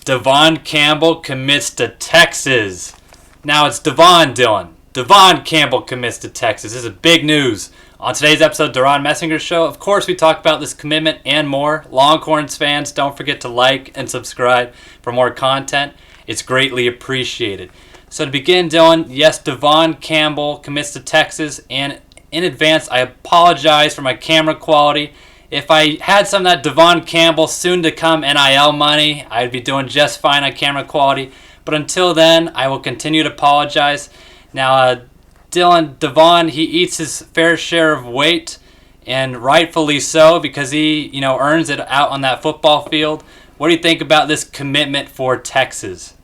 Devon Campbell commits to Texas. Now it's Devon, Dylan. Devon Campbell commits to Texas. This is big news. On today's episode of DeRaud-Messinger Show, of course, we talk about this commitment and more. Longhorns fans, don't forget to like and subscribe for more content. It's greatly appreciated. So to begin, Dylan, yes, Devon Campbell commits to Texas, and in advance, I apologize for my camera quality. If I had some of that Devon Campbell soon-to-come NIL money, I'd be doing just fine on camera quality. But until then, I will continue to apologize. Now, Devon, he eats his fair share of weight, and rightfully so, because he, earns it out on that football field. What do you think about this commitment for Texas?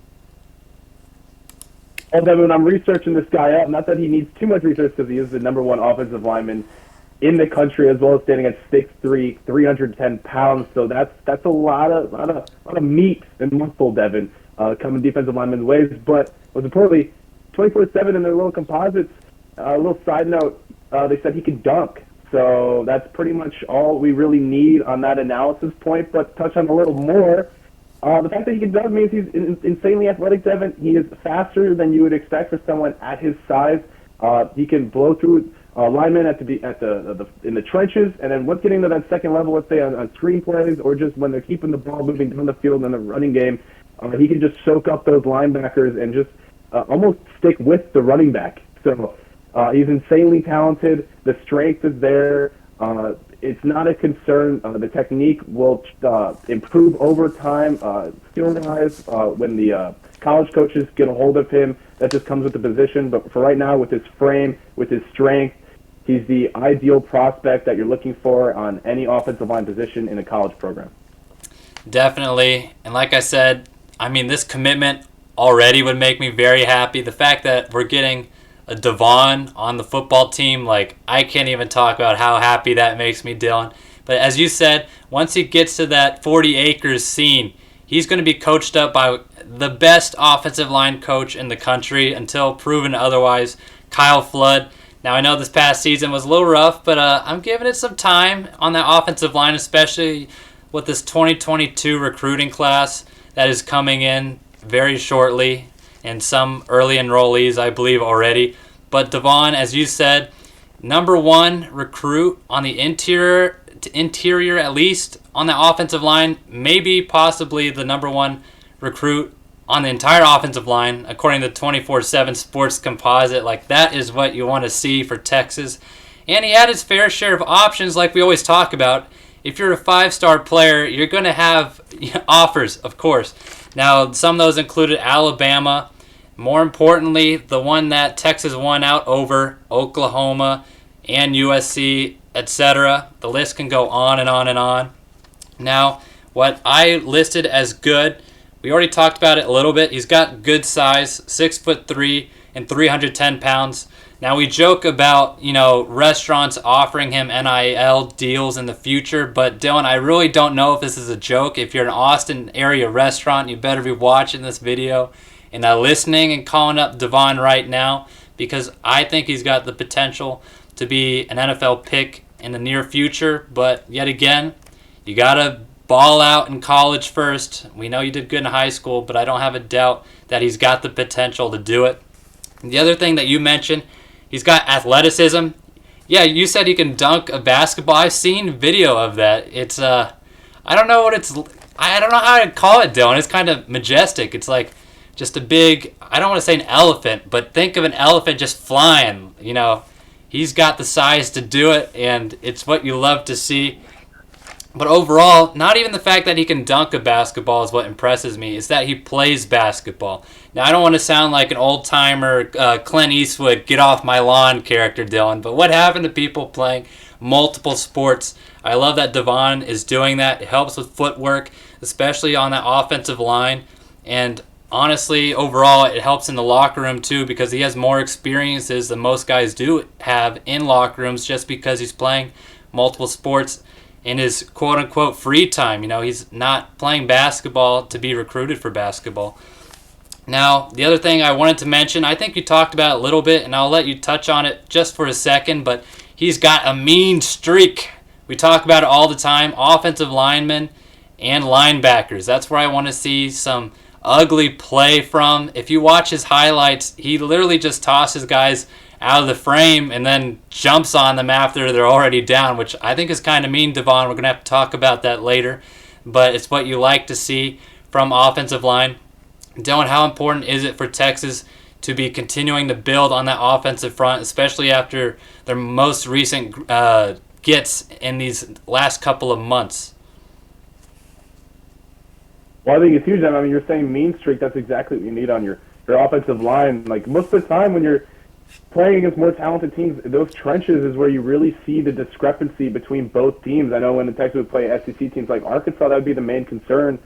Well, Devin, I'm researching this guy up. Not that he needs too much research because he is the number one offensive lineman in the country, as well as standing at 6'3", 310 pounds. So that's a lot of meat and muscle, Devin, coming defensive linemen's ways. But most importantly, 24/7 in their little composites. A little side note, they said he could dunk. So that's pretty much all we really need on that analysis point. But to touch on a little more, the fact that he can dunk means he's insanely athletic, Devin. He is faster than you would expect for someone at his size. He can blow through linemen in the trenches, and then once getting to that second level, let's say on screen plays or just when they're keeping the ball moving down the field in the running game, he can just soak up those linebackers and just almost stick with the running back. So he's insanely talented. The strength is there. It's not a concern. The technique will improve over time. Skill-wise, when the college coaches get a hold of him, that just comes with the position. But for right now, with his frame, with his strength, he's the ideal prospect that you're looking for on any offensive line position in a college program. Definitely. And like I said, this commitment already would make me very happy. The fact that we're getting a Devon on the football team, I can't even talk about how happy that makes me, Dylan. But as you said, once he gets to that 40 acres scene, he's going to be coached up by the best offensive line coach in the country until proven otherwise, Kyle Flood. Now, I know this past season was a little rough, but I'm giving it some time on that offensive line, especially with this 2022 recruiting class that is coming in very shortly, and some early enrollees, I believe, already. But Devon, as you said, number one recruit on the interior at least, on the offensive line, maybe possibly the number one recruit on the entire offensive line, according to 24/7 Sports Composite. That is what you want to see for Texas. And he had his fair share of options, like we always talk about. If you're a five-star player, you're going to have offers, of course. Now, some of those included Alabama. More importantly, the one that Texas won out over, Oklahoma and USC, etc. The list can go on and on and on. Now, what I listed as good, we already talked about it a little bit. He's got good size, 6'3" and 310 pounds. Now, we joke about, restaurants offering him NIL deals in the future, but Dylan, I really don't know if this is a joke. If you're an Austin area restaurant, you better be watching this video and listening and calling up Devon right now, because I think he's got the potential to be an NFL pick in the near future. But yet again, you got to ball out in college first. We know you did good in high school, but I don't have a doubt that he's got the potential to do it. And the other thing that you mentioned, he's got athleticism. Yeah, you said he can dunk a basketball. I've seen video of that. It's I don't know how to call it, Dylan. It's kind of majestic. It's like just a big, I don't want to say an elephant, but think of an elephant just flying. He's got the size to do it, and it's what you love to see. But overall, not even the fact that he can dunk a basketball is what impresses me. It's that he plays basketball. Now, I don't want to sound like an old-timer Clint Eastwood, get off my lawn character, Dylan, but what happened to people playing multiple sports? I love that Devon is doing that. It helps with footwork, especially on that offensive line. And honestly, overall, it helps in the locker room too, because he has more experiences than most guys do have in locker rooms, just because he's playing multiple sports in his quote-unquote free time. He's not playing basketball to be recruited for basketball. Now, the other thing I wanted to mention, I think you talked about it a little bit, and I'll let you touch on it just for a second, but he's got a mean streak. We talk about it all the time. Offensive linemen and linebackers. That's where I want to see some ugly play from. If you watch his highlights, he literally just tosses guys out of the frame and then jumps on them after they're already down, which I think is kind of mean, Devon. We're going to have to talk about that later, but it's what you like to see from offensive line. Dylan, how important is it for Texas to be continuing to build on that offensive front, especially after their most recent gets in these last couple of months? Well, I think it's huge. I mean, you're saying mean streak. That's exactly what you need on your offensive line. Like, most of the time when you're playing against more talented teams, those trenches is where you really see the discrepancy between both teams. I know when the Texans would play SEC teams like Arkansas, that would be the main concern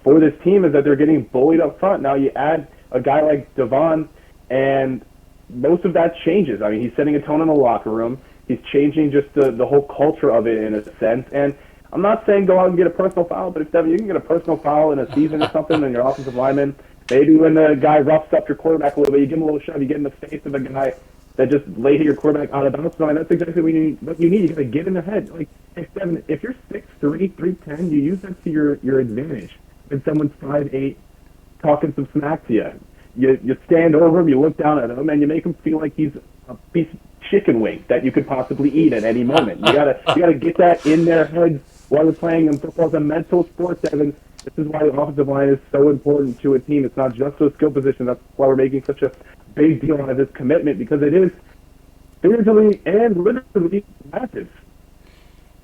for this team, is that they're getting bullied up front. Now you add a guy like Devon, and most of that changes. I mean, he's setting a tone in the locker room. He's changing just the whole culture of it in a sense. And I'm not saying go out and get a personal foul, but if Devin, you can get a personal foul in a season or something, and your offensive lineman, maybe when the guy roughs up your quarterback a little bit, you give him a little shove, you get in the face of a guy that just laid your quarterback out of bounds. So that's exactly what you need. You got to get in their head. Like, hey, Devin, if you're 6'3", 310, you use that to your advantage. When someone's 5'8", talking some smack to you, you stand over him, you look down at him, and you make him feel like he's a piece of chicken wing that you could possibly eat at any moment. You gotta get that in their heads while they're playing. And football is a mental sport, Devin. This is why the offensive line is so important to a team. It's not just a skill position. That's why we're making such a big deal out of this commitment, because it is figuratively and literally massive.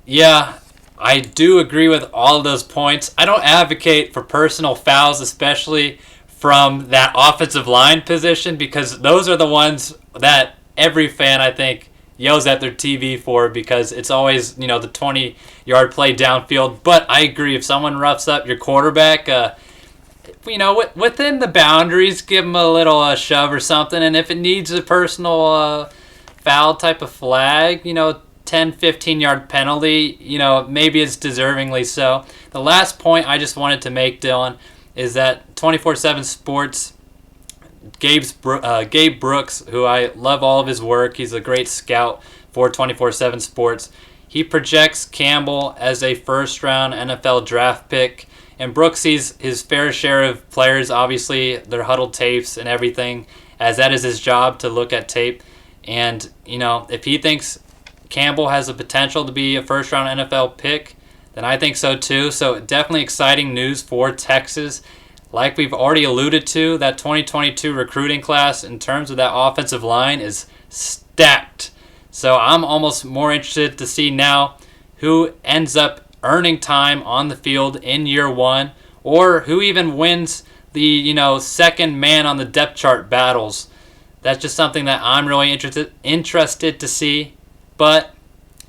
Yeah, I do agree with all of those points. I don't advocate for personal fouls, especially from that offensive line position, because those are the ones that every fan, I think, yells at their TV for, because it's always, the 20-yard play downfield. But I agree, if someone roughs up your quarterback, within the boundaries, give them a little shove or something. And if it needs a personal foul type of flag, 10, 15-yard penalty, maybe it's deservingly so. The last point I just wanted to make, Dylan, is that 24/7 Sports, Gabe Brooks, who I love all of his work, he's a great scout for 24/7 Sports. He projects Campbell as a first-round NFL draft pick, and Brooks sees his fair share of players, obviously, their huddle tapes and everything, as that is his job to look at tape. And, if he thinks Campbell has the potential to be a first-round NFL pick, then I think so too. So definitely exciting news for Texas. Like we've already alluded to, that 2022 recruiting class in terms of that offensive line is stacked. So I'm almost more interested to see now who ends up earning time on the field in year one, or who even wins the second man on the depth chart battles. That's just something that I'm really interested to see. But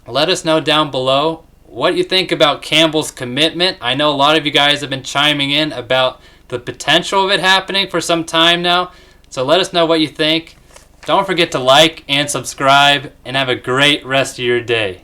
let us know down below what you think about Campbell's commitment. I know a lot of you guys have been chiming in about the potential of it happening for some time now. So let us know what you think. Don't forget to like and subscribe, and have a great rest of your day.